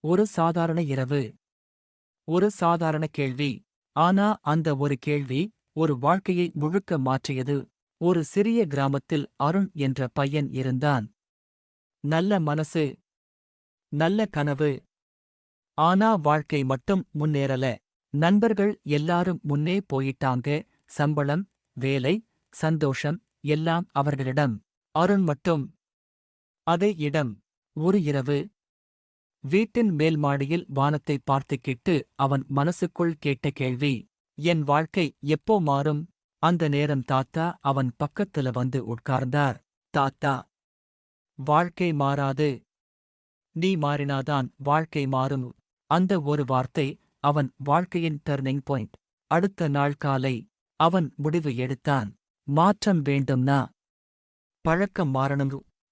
ஒரு சாதாரண இரவு. ஒரு சாதாரண கேள்வி. ஆனா அந்த ஒரு கேள்வி, ஒரு வாழ்க்கையை முழுக்க மாற்றியது. ஒரு சிறிய கிராமத்தில் அருண் என்ற பையன் இருந்தான். நல்ல மனசு, நல்ல கனவு. ஆனா வாழ்க்கை மட்டும் முன்னேறல. நண்பர்கள் எல்லாரும் முன்னே போயிட்டாங்க. சம்பளம், வேலை, சந்தோஷம் எல்லாம் அவர்களிடம். அருண் மட்டும் அதே இடம். ஒரு இரவு, வீட்டின் மேல் மாடியில் வானத்தை பார்த்துக்கிட்டு அவன் மனசுக்குள் கேட்ட கேள்வி, என் வாழ்க்கை எப்போ மாறும்? அந்த நேரம் தாத்தா அவன் பக்கத்துல வந்து உட்கார்ந்தார். தாத்தா, வாழ்க்கை மாறாது. நீ மாறினாதான் வாழ்க்கை மாறும். அந்த ஒரு வார்த்தை அவன் வாழ்க்கையின் டர்னிங் பாயிண்ட். அடுத்த நாள் காலை அவன் முடிவு எடுத்தான். மாற்றம் வேண்டும்னா பழக்கம் மாறணும்.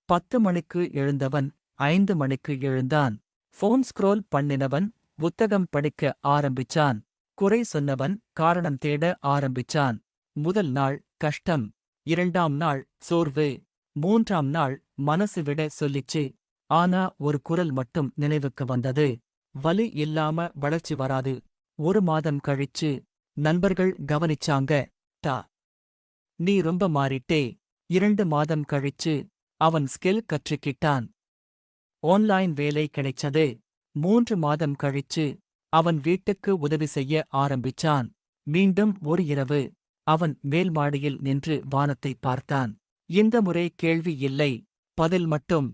10 மணிக்கு எழுந்தவன் 5 மணிக்கு எழுந்தான். ஃபோன் ஸ்க்ரோல் பண்ணினவன் புத்தகம் படிக்க ஆரம்பிச்சான். குறை சொன்னவன் காரணம் தேட ஆரம்பிச்சான். முதல் நாள் கஷ்டம், 2ஆம் நாள் சோர்வு, 3ஆம் நாள் மனசு விட சொல்லிச்சு. ஆனா ஒரு குரல் மட்டும் நினைவுக்கு வந்தது. வலி இல்லாம வளர்ச்சி வராது. 1 மாதம் கழிச்சு நண்பர்கள் கவனிச்சாங்க. டா, நீ ரொம்ப மாறிட்டே. 2 மாதம் கழிச்சு அவன் ஸ்கில் கற்றுக்கிட்டான். ஆன்லைன் வேலை கிடைச்சது. 3 மாதம் கழிச்சு அவன் வீட்டுக்கு உதவி செய்ய ஆரம்பிச்சான். மீண்டும் ஒரு இரவு, அவன் மேல் மாடியில் நின்று வானத்தை பார்த்தான். இந்த முறை கேள்வி இல்லை, பதில் மட்டும்.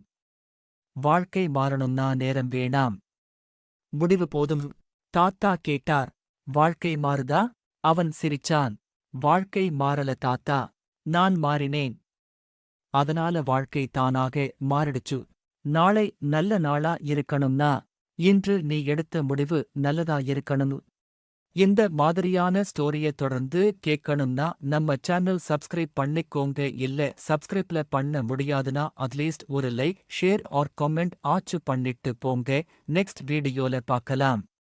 வாழ்க்கை மாறணும்னா நேரம் வேணாம், முடிவு போதும். தாத்தா கேட்டார், வாழ்க்கை மாறுதா? அவன் சிரிச்சான். வாழ்க்கை மாறல தாத்தா, நான் மாறினேன். அதனால வாழ்க்கை தானாக மாறிடுச்சு. நாளை நல்ல நாளா இருக்கணும்னா இன்று நீ எடுத்த முடிவு நல்லதா இருக்கணும். இந்த மாதிரியான ஸ்டோரிய தொடர்ந்து கேட்கணும்னா நம்ம சேனல் சப்ஸ்கிரைப் பண்ணிக்கோங்க. இல்ல சப்ஸ்கிரைப்ல பண்ண முடியாதுன்னா அட்லீஸ்ட் ஒரு லைக், ஷேர் ஆர் கமெண்ட் ஆச்சு பண்ணிட்டு போங்க. நெக்ஸ்ட் வீடியோல பார்க்கலாம்.